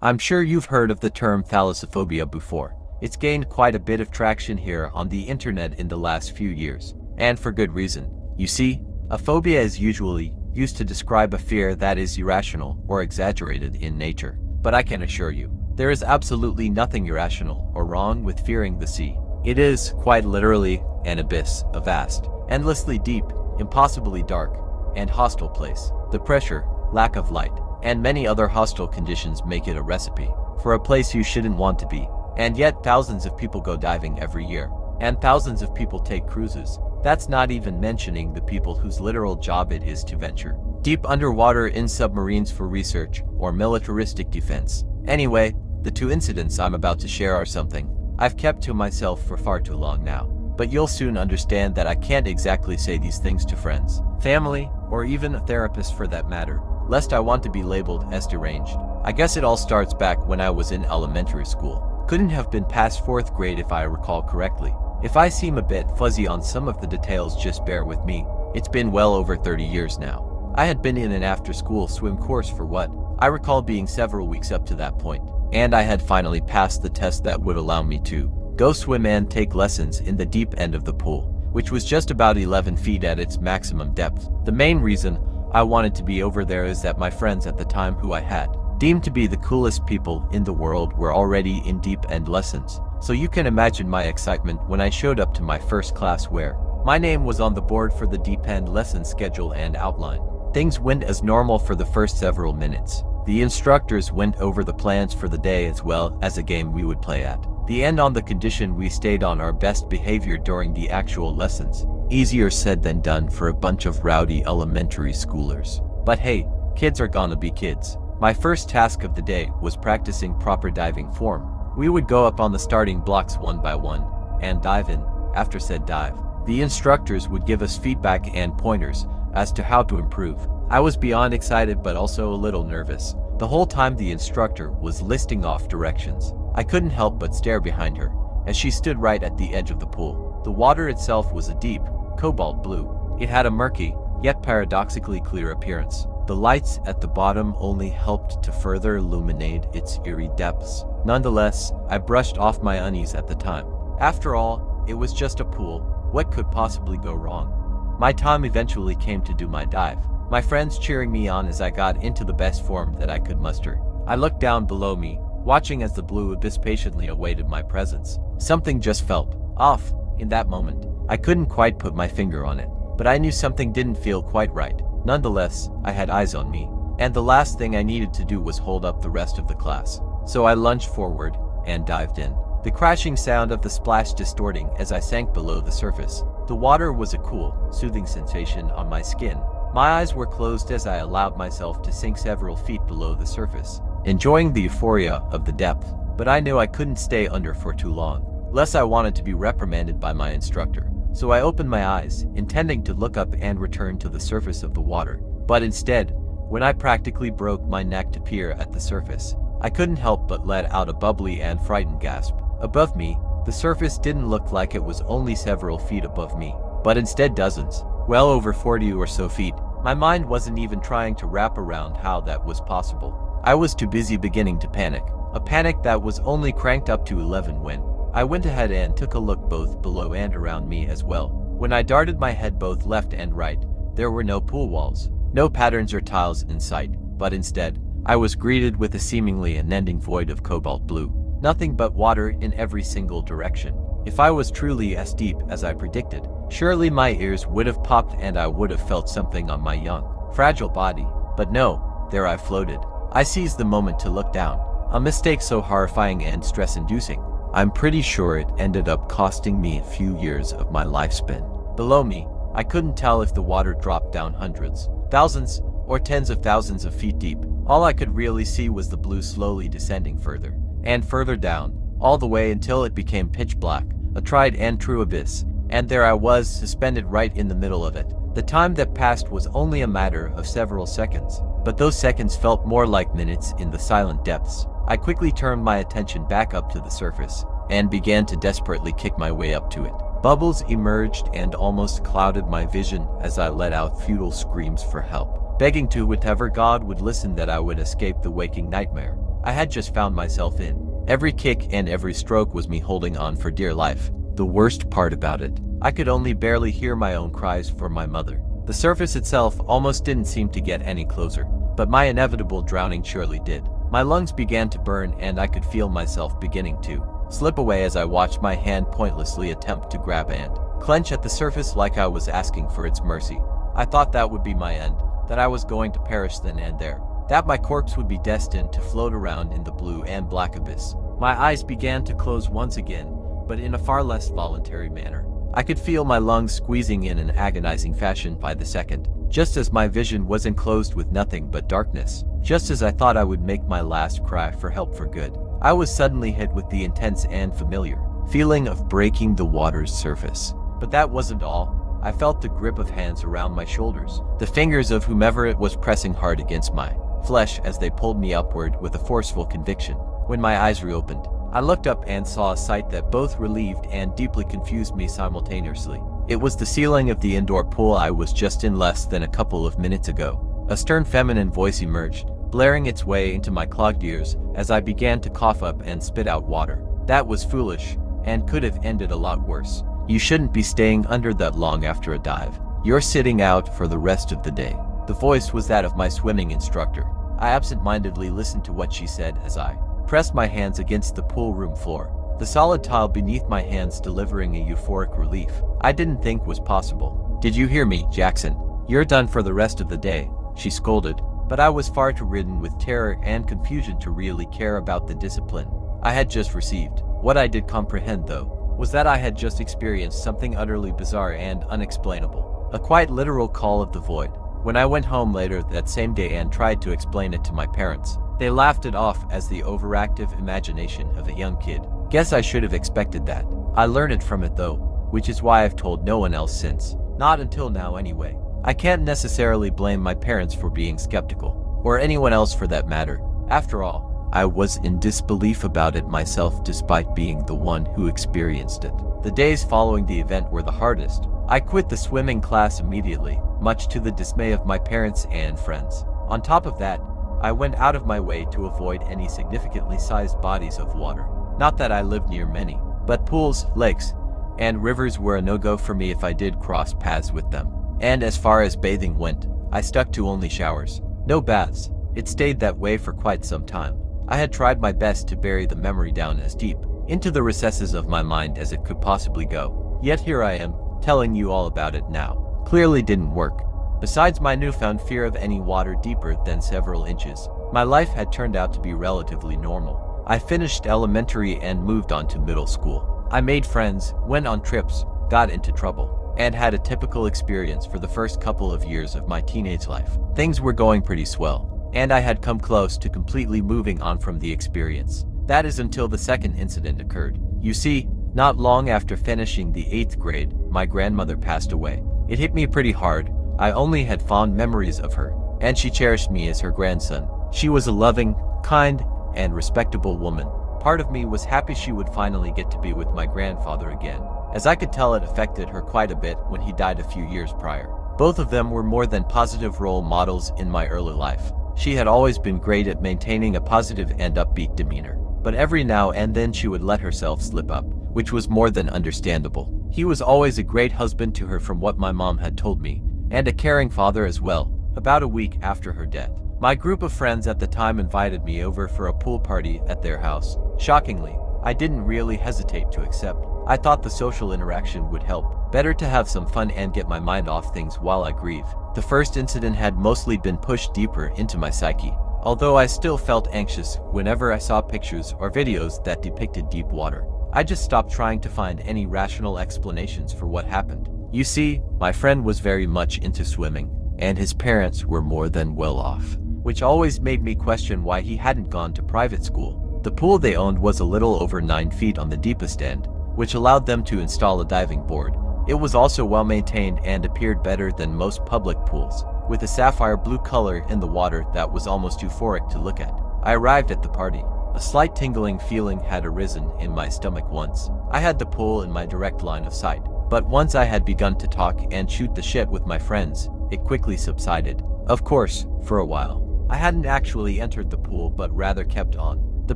I'm sure you've heard of the term thalassophobia before. It's gained quite a bit of traction here on the internet in the last few years, and for good reason. You see, a phobia is usually used to describe a fear that is irrational or exaggerated in nature. But I can assure you, there is absolutely nothing irrational or wrong with fearing the sea. It is, quite literally, an abyss, a vast, endlessly deep, impossibly dark, and hostile place. The pressure, lack of light, and many other hostile conditions make it a recipe for a place you shouldn't want to be. And yet thousands of people go diving every year, and thousands of people take cruises. That's not even mentioning the people whose literal job it is to venture deep underwater in submarines for research or militaristic defense. Anyway, the two incidents I'm about to share are something I've kept to myself for far too long now. But you'll soon understand that I can't exactly say these things to friends, family, or even a therapist for that matter, lest I want to be labeled as deranged. I guess it all starts back when I was in elementary school. Couldn't have been past 4th grade if I recall correctly. If I seem a bit fuzzy on some of the details, just bear with me. It's been well over 30 years now. I had been in an after-school swim course for what I recall being several weeks up to that point, and I had finally passed the test that would allow me to go swim and take lessons in the deep end of the pool, which was just about 11 feet at its maximum depth. The main reason I wanted to be over there is that my friends at the time, who I had deemed to be the coolest people in the world, were already in deep end lessons. So you can imagine my excitement when I showed up to my first class, where my name was on the board for the deep end lesson schedule and outline. Things went as normal for the first several minutes. The instructors went over the plans for the day as well as a game we would play at the end, on the condition we stayed on our best behavior during the actual lessons. Easier said than done for a bunch of rowdy elementary schoolers. But hey, kids are gonna be kids. My first task of the day was practicing proper diving form. We would go up on the starting blocks one by one and dive in. After said dive, the instructors would give us feedback and pointers as to how to improve. I was beyond excited but also a little nervous. The whole time the instructor was listing off directions, I couldn't help but stare behind her as she stood right at the edge of the pool. The water itself was a deep, cobalt blue. It had a murky, yet paradoxically clear appearance. The lights at the bottom only helped to further illuminate its eerie depths. Nonetheless, I brushed off my unease at the time. After all, it was just a pool. What could possibly go wrong? My time eventually came to do my dive, my friends cheering me on as I got into the best form that I could muster. I looked down below me, watching as the blue abyss patiently awaited my presence. Something just felt off in that moment. I couldn't quite put my finger on it, but I knew something didn't feel quite right. Nonetheless, I had eyes on me, and the last thing I needed to do was hold up the rest of the class. So I lunged forward and dived in, the crashing sound of the splash distorting as I sank below the surface. The water was a cool, soothing sensation on my skin. My eyes were closed as I allowed myself to sink several feet below the surface, enjoying the euphoria of the depth. But I knew I couldn't stay under for too long, lest I wanted to be reprimanded by my instructor. So I opened my eyes, intending to look up and return to the surface of the water. But instead, when I practically broke my neck to peer at the surface, I couldn't help but let out a bubbly and frightened gasp. Above me, the surface didn't look like it was only several feet above me, but instead dozens, well over 40 or so feet. My mind wasn't even trying to wrap around how that was possible. I was too busy beginning to panic, a panic that was only cranked up to 11 when I went ahead and took a look both below and around me as well. When I darted my head both left and right, there were no pool walls, no patterns or tiles in sight, but instead, I was greeted with a seemingly unending void of cobalt blue. Nothing but water in every single direction. If I was truly as deep as I predicted, surely my ears would have popped and I would have felt something on my young, fragile body. But no, there I floated. I seized the moment to look down, a mistake so horrifying and stress-inducing. I'm pretty sure it ended up costing me a few years of my lifespan. Below me, I couldn't tell if the water dropped down hundreds, thousands, or tens of thousands of feet deep. All I could really see was the blue slowly descending further and further down, all the way until it became pitch black, a tried and true abyss. And there I was, suspended right in the middle of it. The time that passed was only a matter of several seconds, but those seconds felt more like minutes in the silent depths. I quickly turned my attention back up to the surface and began to desperately kick my way up to it. Bubbles emerged and almost clouded my vision as I let out futile screams for help, begging to whatever God would listen that I would escape the waking nightmare. I had just found myself in. Every kick and every stroke was me holding on for dear life. The worst part about it, I could only barely hear my own cries for my mother. The surface itself almost didn't seem to get any closer, but my inevitable drowning surely did. My lungs began to burn and I could feel myself beginning to slip away as I watched my hand pointlessly attempt to grab and clench at the surface like I was asking for its mercy. I thought that would be my end, that I was going to perish then and there, that my corpse would be destined to float around in the blue and black abyss. My eyes began to close once again, but in a far less voluntary manner. I could feel my lungs squeezing in an agonizing fashion by the second, just as my vision was enclosed with nothing but darkness. Just as I thought I would make my last cry for help for good, I was suddenly hit with the intense and familiar feeling of breaking the water's surface. But that wasn't all. I felt the grip of hands around my shoulders, the fingers of whomever it was pressing hard against my flesh as they pulled me upward with a forceful conviction. When my eyes reopened, I looked up and saw a sight that both relieved and deeply confused me simultaneously. It was the ceiling of the indoor pool I was just in less than a couple of minutes ago. A stern feminine voice emerged, blaring its way into my clogged ears as I began to cough up and spit out water. That was foolish, and could have ended a lot worse. You shouldn't be staying under that long after a dive. You're sitting out for the rest of the day. The voice was that of my swimming instructor. I absent-mindedly listened to what she said as I pressed my hands against the pool room floor, the solid tile beneath my hands delivering a euphoric relief I didn't think was possible. "Did you hear me, Jackson? You're done for the rest of the day," she scolded, but I was far too ridden with terror and confusion to really care about the discipline I had just received. What I did comprehend, though, was that I had just experienced something utterly bizarre and unexplainable, a quite literal call of the void. When I went home later that same day and tried to explain it to my parents, they laughed it off as the overactive imagination of a young kid. Guess I should have expected that. I learned it from it though, which is why I've told no one else since. Not until now anyway. I can't necessarily blame my parents for being skeptical, or anyone else for that matter. After all, I was in disbelief about it myself despite being the one who experienced it. The days following the event were the hardest. I quit the swimming class immediately, much to the dismay of my parents and friends. On top of that, I went out of my way to avoid any significantly sized bodies of water. Not that I lived near many, but pools, lakes, and rivers were a no-go for me if I did cross paths with them. And as far as bathing went, I stuck to only showers. No baths. It stayed that way for quite some time. I had tried my best to bury the memory down as deep into the recesses of my mind as it could possibly go. Yet here I am, telling you all about it now. Clearly didn't work. Besides my newfound fear of any water deeper than several inches, my life had turned out to be relatively normal. I finished elementary and moved on to middle school. I made friends, went on trips, got into trouble, and had a typical experience for the first couple of years of my teenage life. Things were going pretty swell, and I had come close to completely moving on from the experience. That is until the second incident occurred. You see, not long after finishing the 8th grade, my grandmother passed away. It hit me pretty hard. I only had fond memories of her, and she cherished me as her grandson. She was a loving, kind, and respectable woman. Part of me was happy she would finally get to be with my grandfather again, as I could tell it affected her quite a bit when he died a few years prior. Both of them were more than positive role models in my early life. She had always been great at maintaining a positive and upbeat demeanor, but every now and then she would let herself slip up, which was more than understandable. He was always a great husband to her from what my mom had told me, and a caring father as well. About a week after her death, my group of friends at the time invited me over for a pool party at their house. Shockingly, I didn't really hesitate to accept. I thought the social interaction would help. Better to have some fun and get my mind off things while I grieve. The first incident had mostly been pushed deeper into my psyche, although I still felt anxious whenever I saw pictures or videos that depicted deep water. I just stopped trying to find any rational explanations for what happened. You see, my friend was very much into swimming, and his parents were more than well off, which always made me question why he hadn't gone to private school. The pool they owned was a little over 9 feet on the deepest end, which allowed them to install a diving board. It was also well maintained and appeared better than most public pools, with a sapphire blue color in the water that was almost euphoric to look at. I arrived at the party. A slight tingling feeling had arisen in my stomach once. I had the pool in my direct line of sight, but once I had begun to talk and shoot the shit with my friends, it quickly subsided. Of course, for a while. I hadn't actually entered the pool but rather kept on the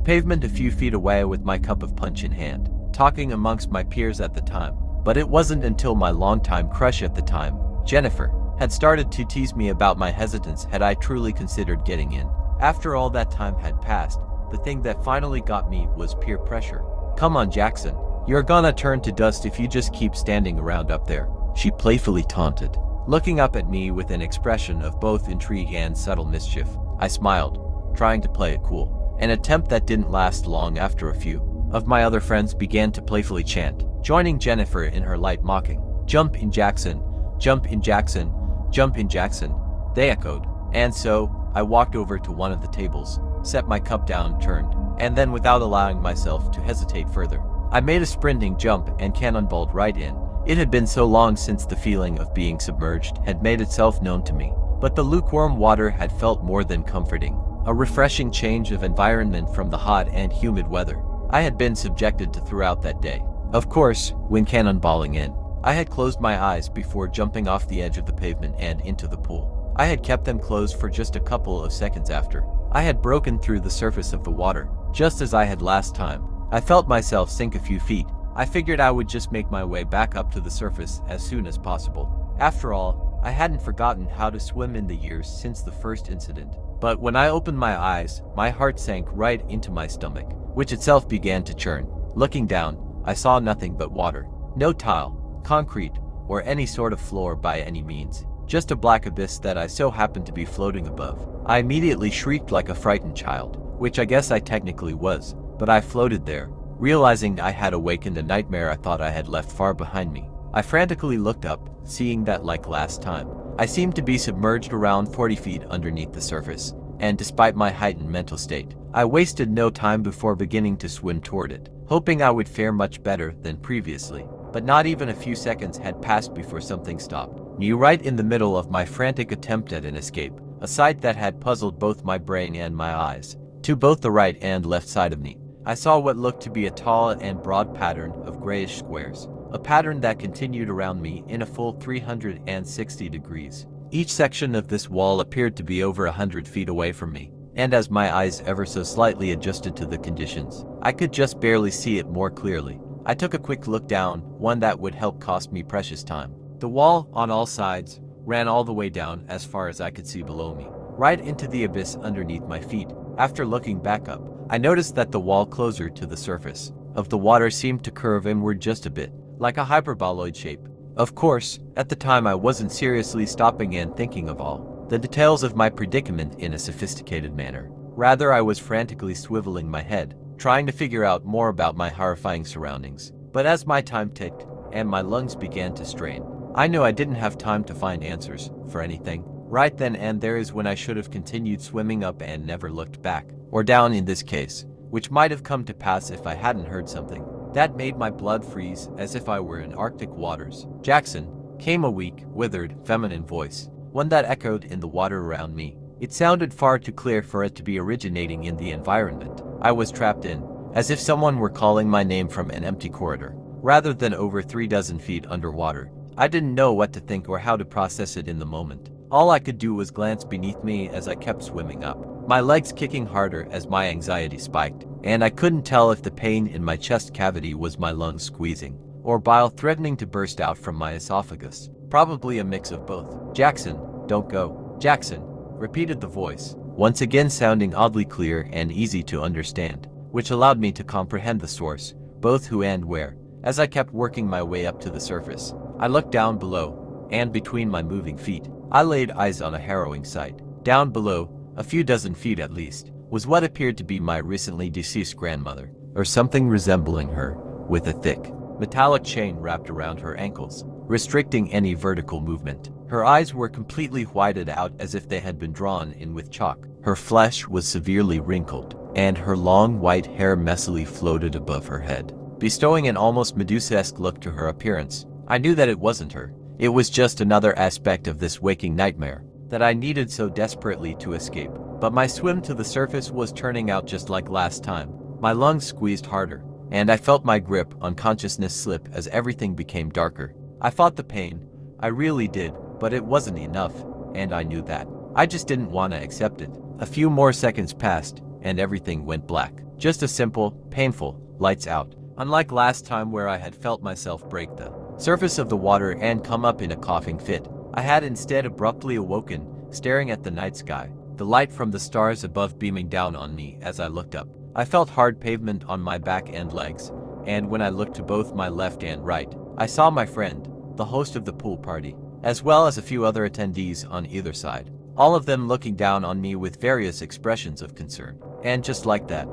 pavement a few feet away with my cup of punch in hand, talking amongst my peers at the time. But it wasn't until my longtime crush at the time, Jennifer, had started to tease me about my hesitance had I truly considered getting in. After all that time had passed, the thing that finally got me was peer pressure. "Come on, Jackson. You're gonna turn to dust if you just keep standing around up there," she playfully taunted. Looking up at me with an expression of both intrigue and subtle mischief, I smiled, trying to play it cool. An attempt that didn't last long. After a few of my other friends began to playfully chant, joining Jennifer in her light mocking. "Jump in, Jackson. Jump in, Jackson. Jump in, Jackson," they echoed. And so, I walked over to one of the tables, set my cup down, turned, and then without allowing myself to hesitate further, I made a sprinting jump and cannonballed right in. It had been so long since the feeling of being submerged had made itself known to me, but the lukewarm water had felt more than comforting, a refreshing change of environment from the hot and humid weather I had been subjected to throughout that day. Of course, when cannonballing in, I had closed my eyes before jumping off the edge of the pavement and into the pool. I had kept them closed for just a couple of seconds after I had broken through the surface of the water, just as I had last time. I felt myself sink a few feet. I figured I would just make my way back up to the surface as soon as possible. After all, I hadn't forgotten how to swim in the years since the first incident. But when I opened my eyes, my heart sank right into my stomach, which itself began to churn. Looking down, I saw nothing but water. No tile, concrete, or any sort of floor by any means. Just a black abyss that I so happened to be floating above. I immediately shrieked like a frightened child, which I guess I technically was, but I floated there, realizing I had awakened a nightmare I thought I had left far behind me. I frantically looked up, seeing that like last time, I seemed to be submerged around 40 feet underneath the surface, and despite my heightened mental state, I wasted no time before beginning to swim toward it, hoping I would fare much better than previously. But not even a few seconds had passed before something stopped me right in the middle of my frantic attempt at an escape, a sight that had puzzled both my brain and my eyes. To both the right and left side of me, I saw what looked to be a tall and broad pattern of grayish squares, a pattern that continued around me in a full 360 degrees. Each section of this wall appeared to be over 100 feet away from me, and as my eyes ever so slightly adjusted to the conditions, I could just barely see it more clearly. I took a quick look down, one that would help cost me precious time. The wall, on all sides, ran all the way down as far as I could see below me, right into the abyss underneath my feet. After looking back up, I noticed that the wall closer to the surface of the water seemed to curve inward just a bit, like a hyperboloid shape. Of course, at the time I wasn't seriously stopping and thinking of all the details of my predicament in a sophisticated manner. Rather, I was frantically swiveling my head, trying to figure out more about my horrifying surroundings. But as my time ticked, and my lungs began to strain, I knew I didn't have time to find answers for anything. Right then and there is when I should have continued swimming up and never looked back, or down in this case, which might have come to pass if I hadn't heard something that made my blood freeze as if I were in Arctic waters. "Jackson," came a weak, withered, feminine voice, one that echoed in the water around me. It sounded far too clear for it to be originating in the environment I was trapped in, as if someone were calling my name from an empty corridor, rather than over 36 feet underwater. I didn't know what to think or how to process it in the moment. All I could do was glance beneath me as I kept swimming up, my legs kicking harder as my anxiety spiked, and I couldn't tell if the pain in my chest cavity was my lungs squeezing, or bile threatening to burst out from my esophagus. Probably a mix of both. "Jackson, don't go. Jackson," repeated the voice, once again sounding oddly clear and easy to understand, which allowed me to comprehend the source, both who and where. As I kept working my way up to the surface, I looked down below, and between my moving feet, I laid eyes on a harrowing sight. Down below, a few dozen feet at least, was what appeared to be my recently deceased grandmother, or something resembling her, with a thick, metallic chain wrapped around her ankles, restricting any vertical movement. Her eyes were completely whited out as if they had been drawn in with chalk. Her flesh was severely wrinkled, and her long white hair messily floated above her head, bestowing an almost Medusa-esque look to her appearance. I knew that it wasn't her. It was just another aspect of this waking nightmare that I needed so desperately to escape. But my swim to the surface was turning out just like last time. My lungs squeezed harder, and I felt my grip on consciousness slip as everything became darker. I fought the pain. I really did, but it wasn't enough, and I knew that. I just didn't want to accept it. A few more seconds passed, and everything went black. Just a simple, painful, lights out. Unlike last time where I had felt myself break the surface of the water and come up in a coughing fit, I had instead abruptly awoken, staring at the night sky, the light from the stars above beaming down on me as I looked up. I felt hard pavement on my back and legs, and when I looked to both my left and right, I saw my friend, the host of the pool party, as well as a few other attendees on either side, all of them looking down on me with various expressions of concern. And just like that,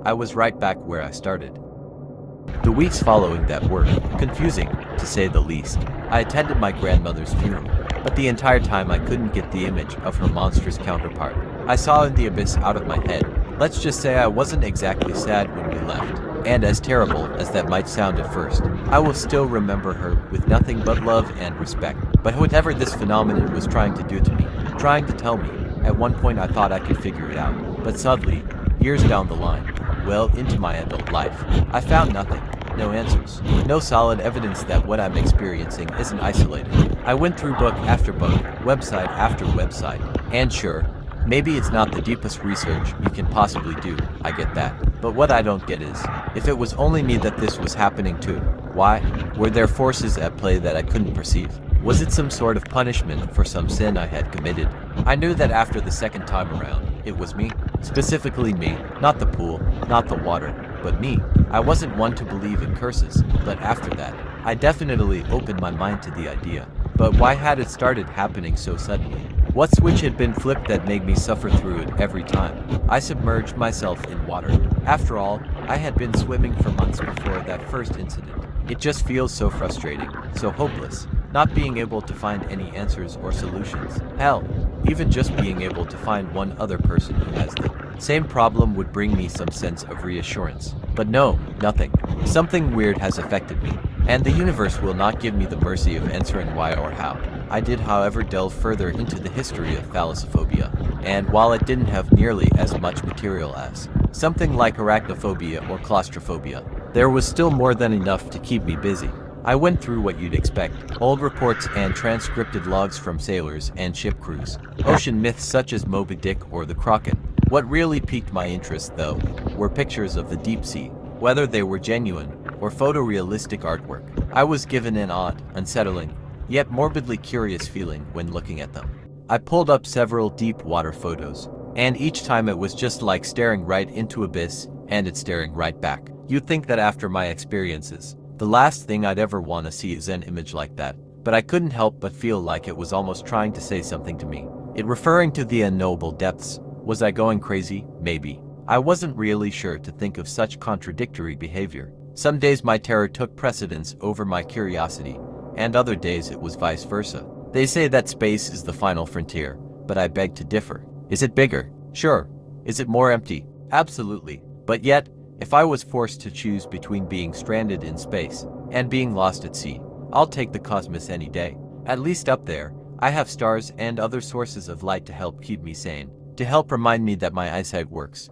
I was right back where I started. The weeks following that were confusing, to say the least. I attended my grandmother's funeral, but the entire time I couldn't get the image of her monstrous counterpart I saw in the abyss out of my head. Let's just say I wasn't exactly sad when we left, and as terrible as that might sound at first, I will still remember her with nothing but love and respect. But whatever this phenomenon was trying to do to me, trying to tell me, at one point I thought I could figure it out, but suddenly, years down the line, well into my adult life, I found nothing. No answers. No solid evidence that what I'm experiencing isn't isolated. I went through book after book, website after website, and sure, maybe it's not the deepest research you can possibly do, I get that. But what I don't get is, if it was only me that this was happening to, why? Were there forces at play that I couldn't perceive? Was it some sort of punishment for some sin I had committed? I knew that after the second time around, it was me. Specifically me, not the pool, not the water, but me. I wasn't one to believe in curses, but after that, I definitely opened my mind to the idea. But why had it started happening so suddenly? What switch had been flipped that made me suffer through it every time I submerged myself in water? After all, I had been swimming for months before that first incident. It just feels so frustrating, so hopeless, not being able to find any answers or solutions. Hell, even just being able to find one other person who has the same problem would bring me some sense of reassurance. But no, nothing. Something weird has affected me, and the universe will not give me the mercy of answering why or how. I did, however, delve further into the history of thalassophobia, and while it didn't have nearly as much material as something like arachnophobia or claustrophobia, there was still more than enough to keep me busy. I went through what you'd expect, old reports and transcripted logs from sailors and ship crews, ocean myths such as Moby Dick or the Kraken. What really piqued my interest, though, were pictures of the deep sea, whether they were genuine or photorealistic artwork. I was given an odd, unsettling, yet morbidly curious feeling when looking at them. I pulled up several deep water photos, and each time it was just like staring right into abyss, and it's staring right back. You'd think that after my experiences, the last thing I'd ever want to see is an image like that, but I couldn't help but feel like it was almost trying to say something to me. It referring to the unknowable depths. Was I going crazy? Maybe. I wasn't really sure to think of such contradictory behavior. Some days my terror took precedence over my curiosity, and other days it was vice versa. They say that space is the final frontier, but I beg to differ. Is it bigger? Sure. Is it more empty? Absolutely. But yet, if I was forced to choose between being stranded in space and being lost at sea, I'll take the cosmos any day. At least up there, I have stars and other sources of light to help keep me sane, to help remind me that my eyesight works,